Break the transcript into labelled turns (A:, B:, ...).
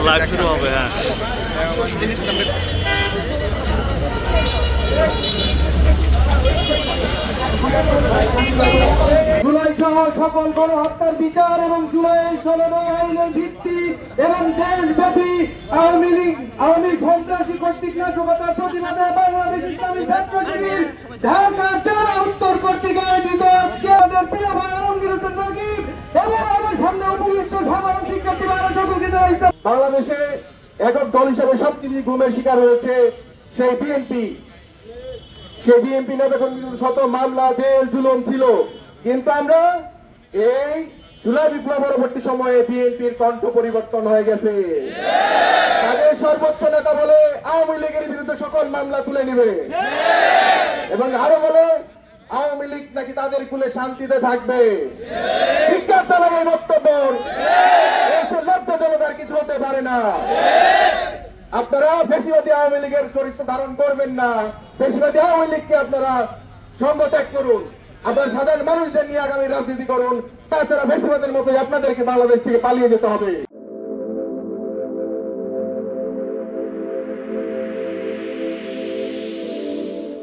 A: Live শুরু হবে। হ্যাঁ,
B: জুলাই সহ সকল গণহত্যার বিচার এবং জুলাই ১৬ আইনের ভিত্তি এবং দেশব্যাপী আওয়ামী সন্ত্রাসী কর্তৃক নাশকতার প্রতিবাদে বাংলাদেশ ইসলামী ছাত্র শিবির ঢাকা জেলা উত্তর কর্তৃক আয়োজিত আজকে আমাদের প্রিয় ভাই আলমগীর হোসেন রাকিব এবং আমার সামনে উপযুক্ত সাধারণ শিক্ষার্থীরা যোগদিত হয়েছে। বাংলাদেশে একক দল হিসেবে সবচেয়ে গুমের শিকার হয়েছে সেই বিএনপি। সেই বিএনপি নেতাদের শত মামলা, জেল জুলুম ছিল, কিন্তু আমরা এই জুলাই বিপ্লব পরবর্তী সময়ে বিএনপির কণ্ঠ পরিবর্তন হয়ে গেছে। তাদের সর্বোচ্চ নেতা বলে আওয়ামী লীগের বিরুদ্ধে সকল মামলা তুলে নিবে এবং আরো বলে আওয়ামী লীগ নাকি তাদের কুলে শান্তিতে থাকবে। ধিক্কার চালায় এই বক্তব্য, লজ্জাজনক আর কিছু হতে পারে না। আপনারা ফ্যাসিবাদী আওয়ামী লীগের চরিত্র ধারণ করবেন না। ফ্যাসিবাদী আওয়ামী লীগকে আপনারা সঙ্গ ত্যাগ করুন, আপনারা সাধারণ মানুষদের নিয়ে আগামী রাজনীতি করুন। তাছাড়া ফ্যাসিবাদের মতোই আপনাদেরকে বাংলাদেশ থেকে পালিয়ে যেতে হবে।